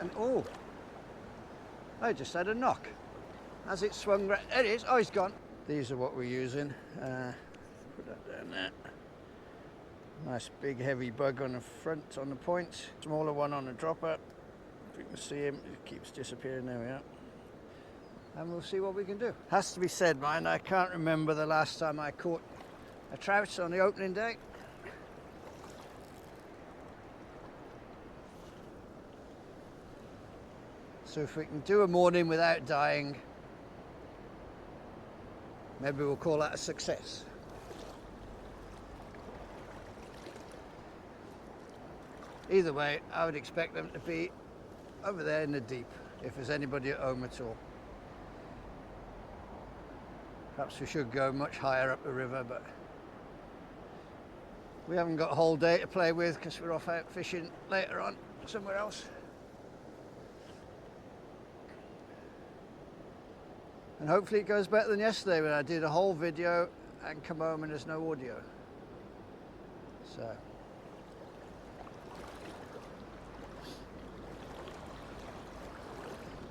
And oh, I just had a knock. As it swung right, there it is, oh, he's gone. These are what we're using. Put that down there. Nice big heavy bug on the front, on the point. Smaller one on the dropper. If you can see him, it keeps disappearing, there we are. And we'll see what we can do. Has to be said, mind, I can't remember the last time I caught a trout on the opening day. So if we can do a morning without dying, maybe we'll call that a success. Either way, I would expect them to be over there in the deep, if there's anybody at home at all. Perhaps we should go much higher up the river, but we haven't got a whole day to play with because we're off out fishing later on somewhere else. And hopefully it goes better than yesterday when I did a whole video and come home and there's no audio. So.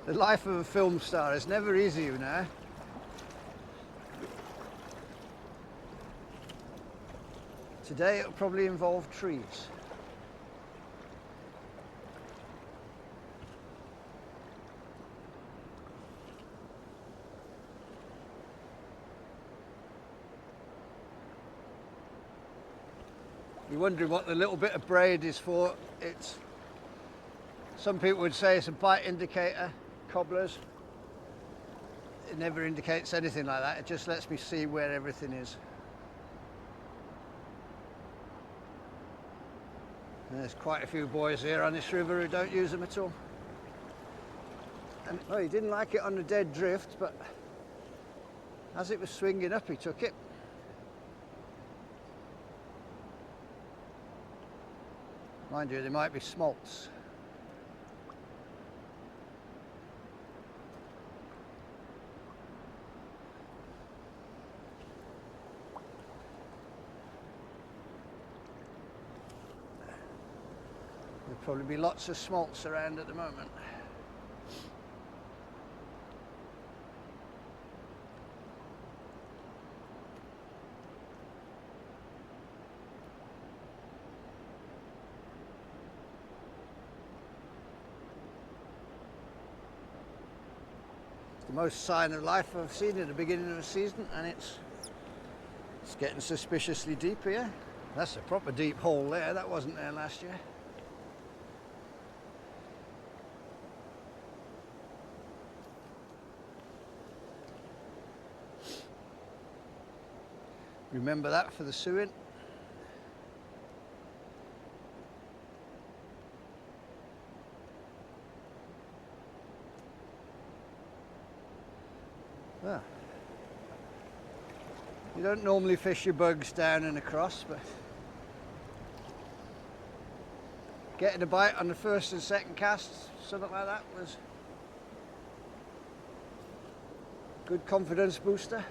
The life of a film star is never easy, you know. Today it'll probably involve trees. You're wondering what the little bit of braid is for. It's, some people would say it's a bite indicator, cobblers. It never indicates anything like that. It just lets me see where everything is. And there's quite a few boys here on this river who don't use them at all. And oh, he didn't like it on the dead drift, but as it was swinging up, he took it. Mind you, there might be smolts. There'll probably be lots of smolts around at the moment. The most sign of life I've seen at the beginning of the season, and it's getting suspiciously deep here. That's a proper deep hole there, that wasn't there last year. Remember that for the suing. Ah. You don't normally fish your bugs down and across, but getting a bite on the first and second cast, something like that, was a good confidence booster.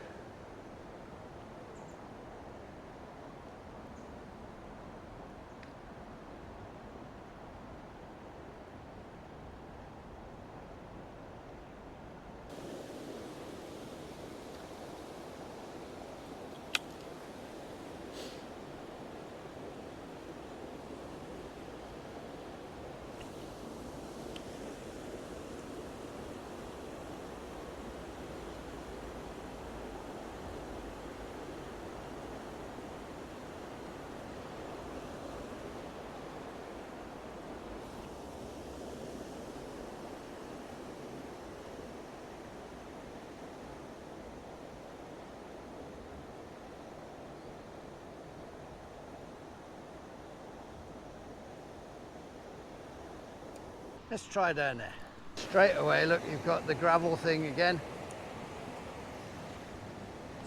Let's try down there. Straight away, look, you've got the gravel thing again.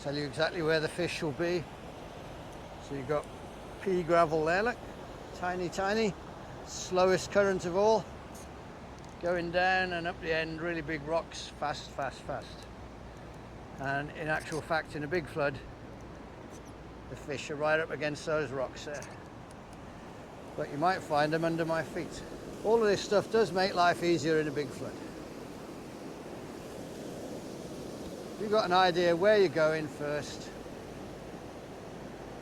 Tell you exactly where the fish will be. So you've got pea gravel there, look. Tiny, tiny. Slowest current of all. Going down and up the end, really big rocks, fast, fast, fast. And in actual fact, in a big flood, the fish are right up against those rocks there. But you might find them under my feet. All of this stuff does make life easier in a big flood. You've got an idea where you're going first.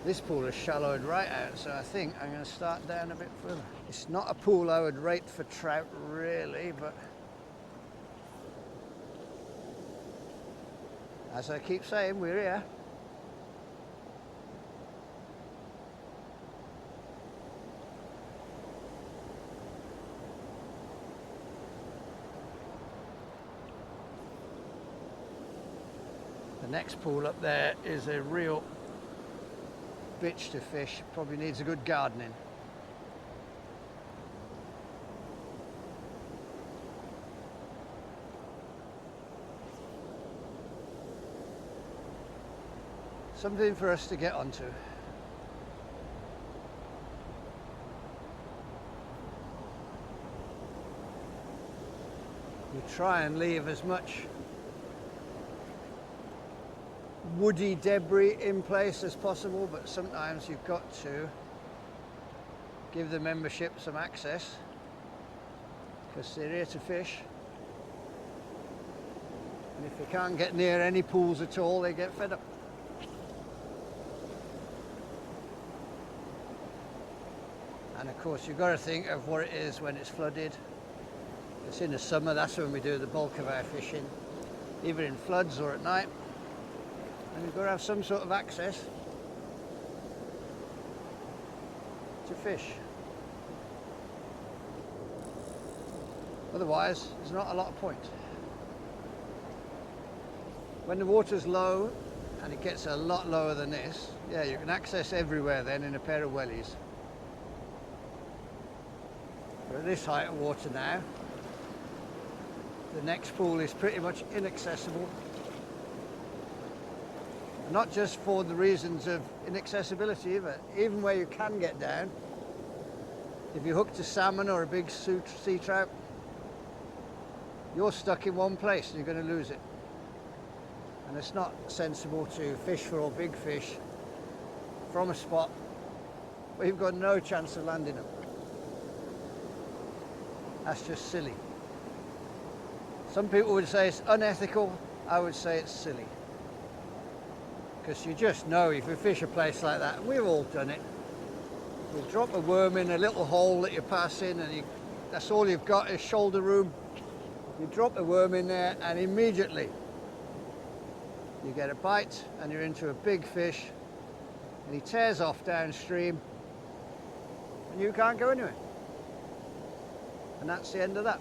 This pool is shallowed right out, so I think I'm going to start down a bit further. It's not a pool I would rate for trout really, but as I keep saying, we're here. The next pool up there is a real bitch to fish, probably needs a good gardening. Something for us to get onto. We try and leave as much woody debris in place as possible, but sometimes you've got to give the membership some access because they're here to fish, and if they can't get near any pools at all, they get fed up. And of course you've got to think of what it is when it's flooded. It's in the summer, that's when we do the bulk of our fishing, either in floods or at night. And you've got to have some sort of access to fish. Otherwise, there's not a lot of point. When the water's low, and it gets a lot lower than this, yeah, you can access everywhere then in a pair of wellies. We're at this height of water now. The next pool is pretty much inaccessible. Not just for the reasons of inaccessibility, but even where you can get down, if you hooked a salmon or a big sea trout, you're stuck in one place and you're going to lose it. And it's not sensible to fish for all big fish from a spot where you've got no chance of landing them. That's just silly. Some people would say it's unethical, I would say it's silly. Because you just know if you fish a place like that, and we've all done it, you drop a worm in a little hole that you pass in, and that's all you've got is shoulder room. You drop a worm in there and immediately you get a bite and you're into a big fish, and he tears off downstream and you can't go anywhere. And that's the end of that.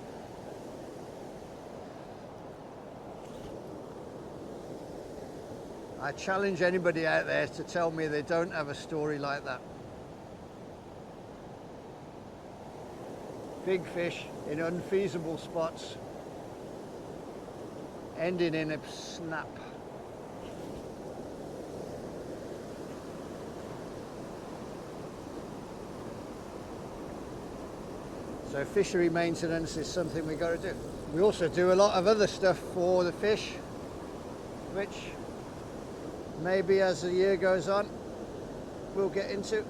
I challenge anybody out there to tell me they don't have a story like that. Big fish in unfeasible spots, ending in a snap. So fishery maintenance is something we've got to do. We also do a lot of other stuff for the fish, which maybe as the year goes on, we'll get into.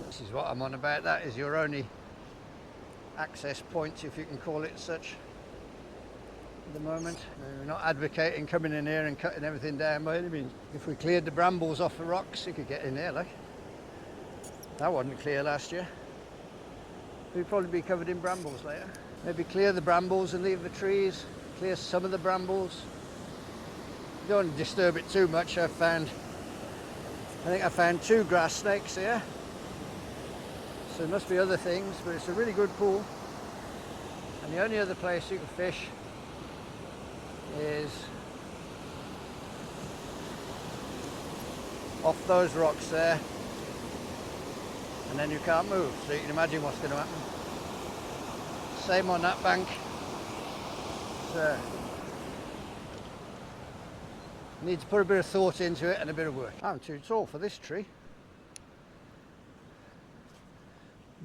This is what I'm on about. That is your only access point, if you can call it such, at the moment. We're not advocating coming in here and cutting everything down by any means. If we cleared the brambles off the rocks, you could get in there, like. That wasn't clear last year. We'd probably be covered in brambles later. Maybe clear the brambles and leave the trees, clear some of the brambles. Don't disturb it too much. I think I found 2 grass snakes here, so there must be other things, but it's a really good pool, and the only other place you can fish is off those rocks there, and then you can't move, so you can imagine what's going to happen. Same on that bank. So need to put a bit of thought into it and a bit of work. I'm too tall for this tree.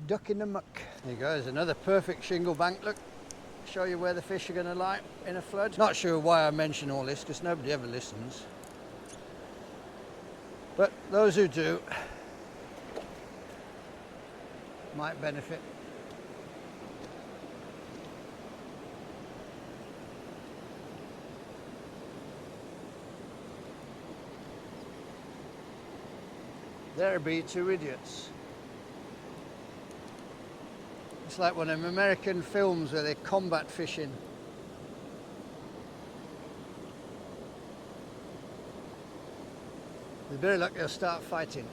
Duck in the muck. There you go, there's another perfect shingle bank. Look, show you where the fish are going to lie in a flood. Not sure why I mention all this, because nobody ever listens. But those who do might benefit. There be two idiots. It's like one of them American films where they're combat fishing. With very luck they'll start fighting.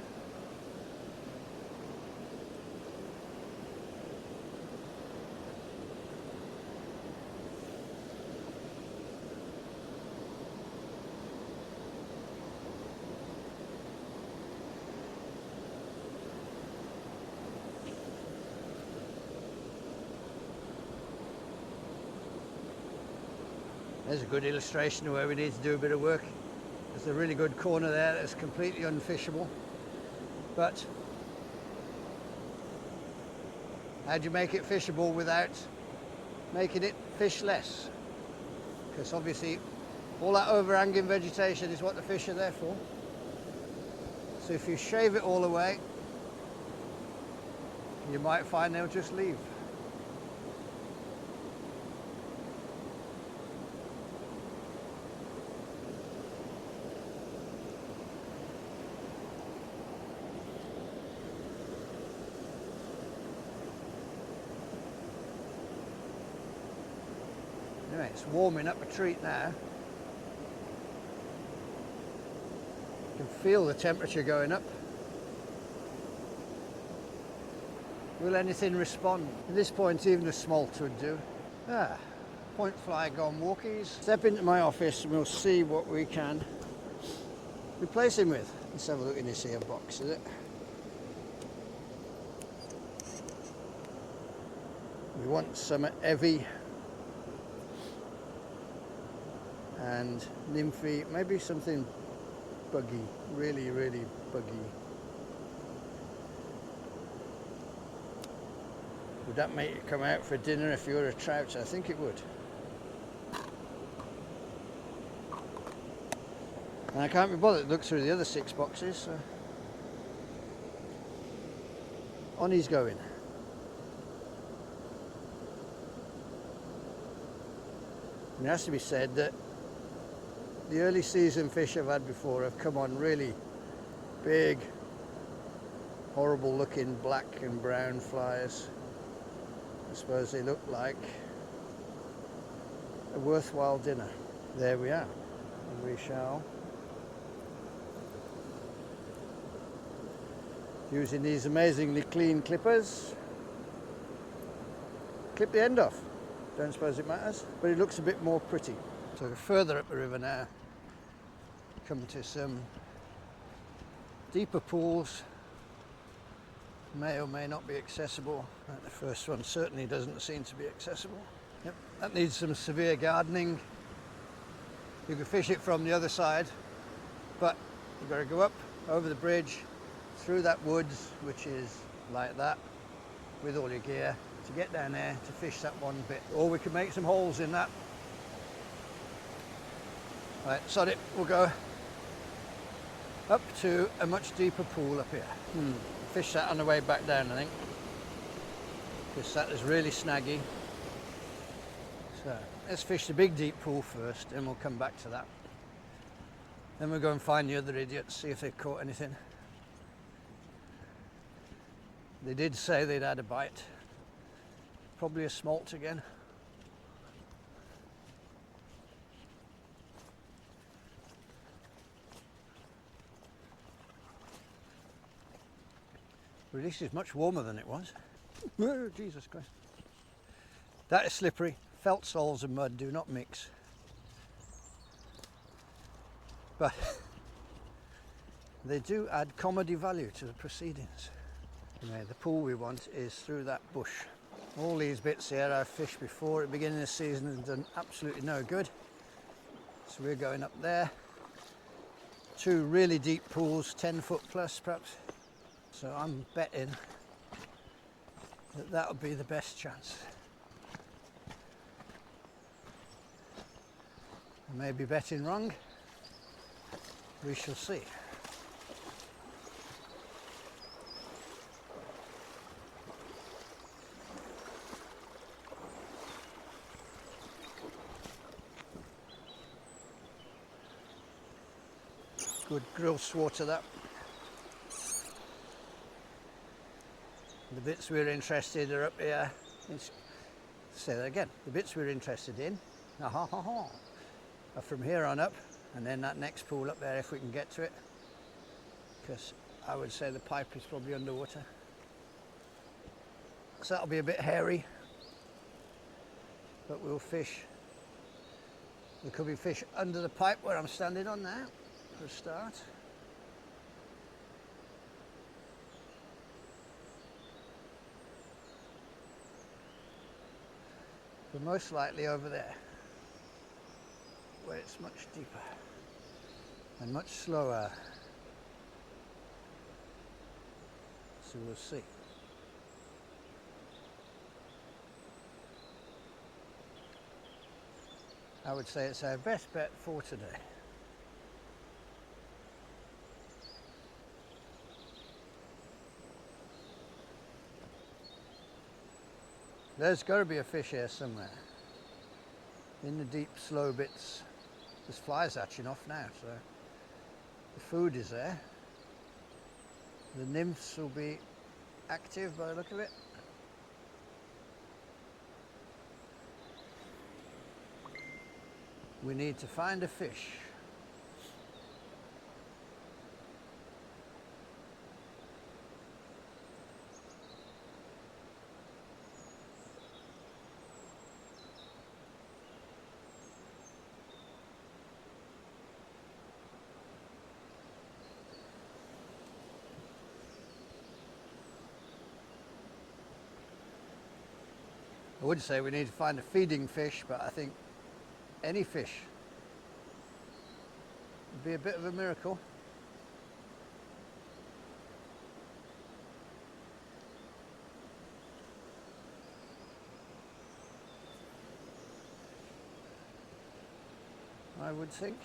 There's a good illustration of where we need to do a bit of work. There's a really good corner there that's completely unfishable. But how do you make it fishable without making it fish less? Because obviously all that overhanging vegetation is what the fish are there for. So if you shave it all away, you might find they'll just leave. Anyway, it's warming up a treat now. You can feel the temperature going up. Will anything respond? At this point, even a smolt would do. Point fly gone walkies. Step into my office and we'll see what we can replace him with. Let's have a look in this here box, is it? We want some heavy and nymphy, maybe something buggy, really, really buggy. Would that make you come out for dinner if you were a trout? I think it would. And I can't be bothered to look through the other 6 boxes, so on he's going. And it has to be said that the early season fish I've had before have come on really big, horrible looking black and brown flies. I suppose they look like a worthwhile dinner. There we are. And we shall, using these amazingly clean clippers, clip the end off. Don't suppose it matters, but it looks a bit more pretty. So we're further up the river now, come to some deeper pools, may or may not be accessible. The first one certainly doesn't seem to be accessible. Yep, that needs some severe gardening. You can fish it from the other side, but you've got to go up over the bridge, through that woods, which is like that, with all your gear, to get down there to fish that one bit. Or we could make some holes in that. Right, sod it, we'll go up to a much deeper pool up here. Fish that on the way back down, I think, because that is really snaggy. So let's fish the big deep pool first, and we'll come back to that. Then we'll go and find the other idiots, see if they've caught anything. They did say they'd had a bite. Probably a smolt again. But this is much warmer than it was. Oh, Jesus Christ. That is slippery. Felt soles and mud do not mix. But they do add comedy value to the proceedings. Anyway, the pool we want is through that bush. All these bits here I've fished before at the beginning of the season and done absolutely no good. So we're going up there. 2 really deep pools, 10 foot plus perhaps. So I'm betting that that'll be the best chance. I may be betting wrong. We shall see. Good grill swatter that. The bits we're interested are up here. Say that again. The bits we're interested in are from here on up, and then that next pool up there if we can get to it, because I would say the pipe is probably underwater. So that'll be a bit hairy, but we'll fish. There could be fish under the pipe where I'm standing on now for a start. But most likely over there, where it's much deeper and much slower. So we'll see. I would say it's our best bet for today. There's got to be a fish here somewhere. In the deep, slow bits. This fly's hatching off now, so the food is there. The nymphs will be active by the look of it. We need to find a fish. I would say we need to find a feeding fish, but I think any fish would be a bit of a miracle. I would think.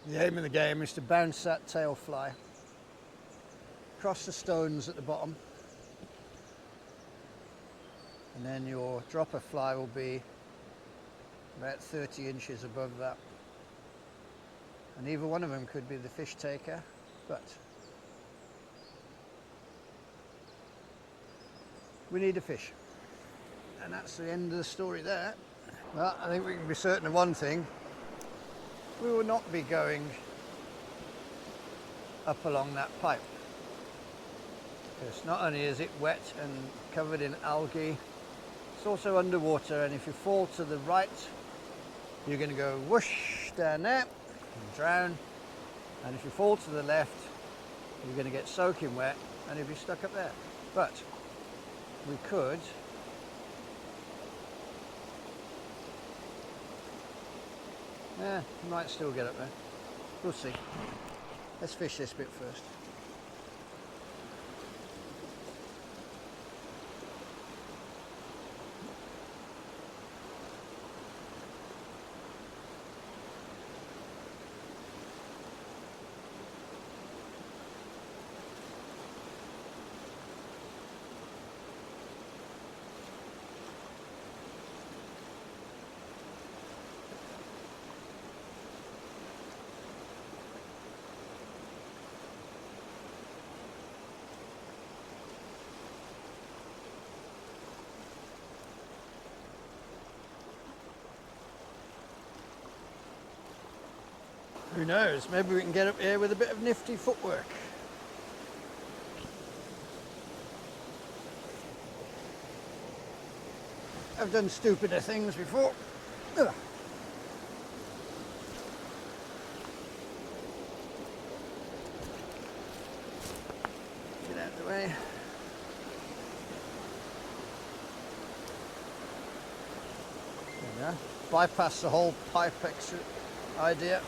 The aim of the game is to bounce that tail fly across the stones at the bottom, and then your dropper fly will be about 30 inches above that, and either one of them could be the fish taker, but we need a fish, and that's the end of the story there. Well, I think we can be certain of one thing. We will not be going up along that pipe, because not only is it wet and covered in algae, it's also underwater, and if you fall to the right, you're going to go whoosh down there and drown, and if you fall to the left, you're going to get soaking wet and you'll be stuck up there. But we could you might still get up there. We'll see. Let's fish this bit first. Who knows, maybe we can get up here with a bit of nifty footwork. I've done stupider things before. Ugh. Get out of the way. There we go. Bypass the whole pipe exit idea.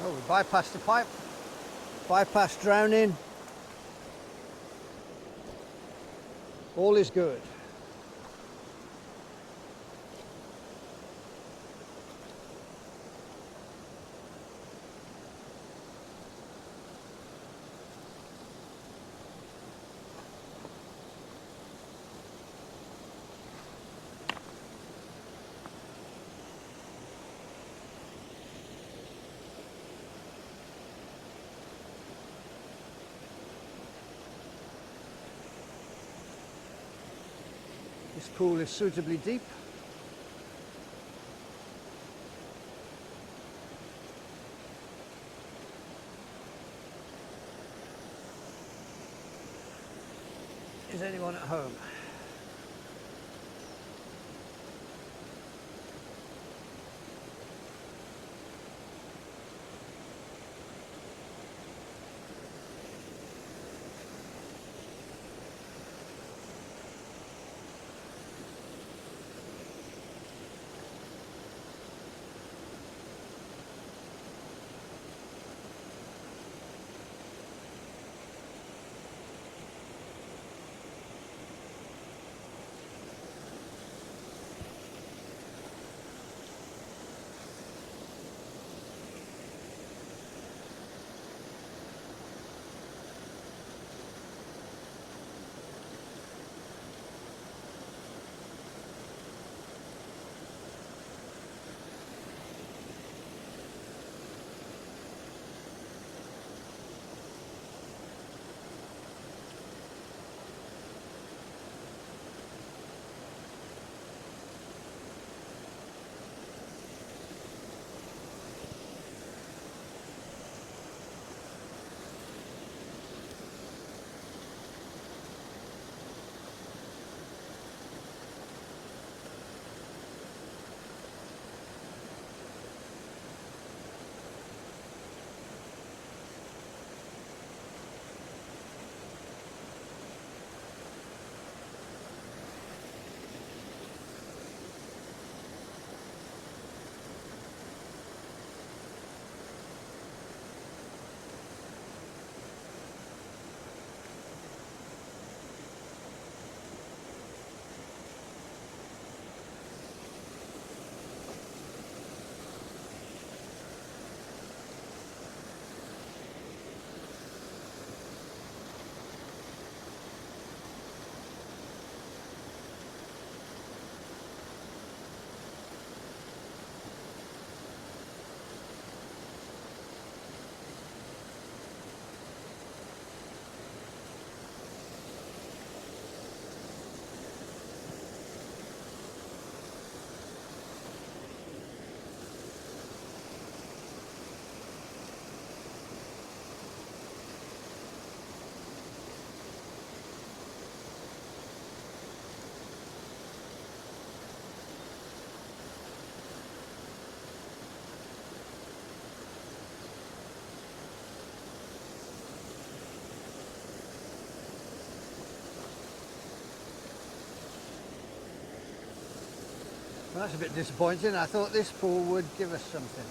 Oh, we bypassed the pipe, bypassed drowning. All is good. This pool is suitably deep. Is anyone at home? Well, that's a bit disappointing. I thought this pool would give us something.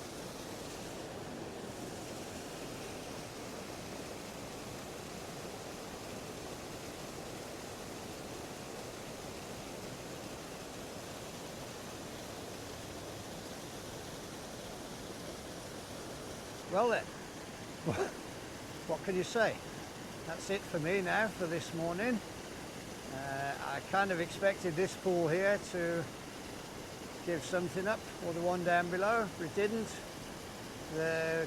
Well then, what can you say? That's it for me now for this morning. I kind of expected this pool here to give something up, or the one down below, but it didn't.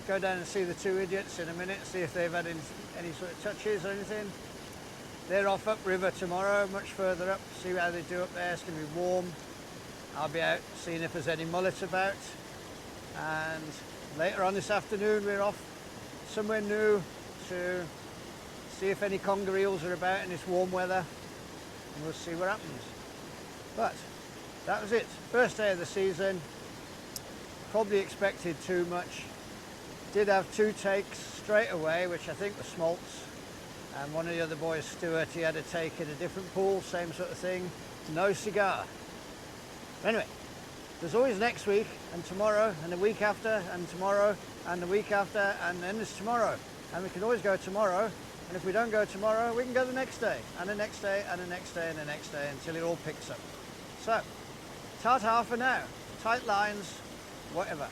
Go down and see the two idiots in a minute, see if they've had any sort of touches or anything. They're off upriver tomorrow, much further up, see how they do up there. It's going to be warm. I'll be out seeing if there's any mullets about, and later on this afternoon we're off somewhere new to see if any conger eels are about in this warm weather, and we'll see what happens. But that was it, first day of the season. Probably expected too much. Did have two takes straight away, which I think were smolts, and one of the other boys, Stuart, he had a take in a different pool, same sort of thing, no cigar. Anyway, there's always next week and tomorrow and the week after and tomorrow, and the week after, and then there's tomorrow. And we can always go tomorrow, and if we don't go tomorrow, we can go the next day, and the next day, and the next day, and the next day, until it all picks up. So, ta-ta for now. Tight lines, whatever.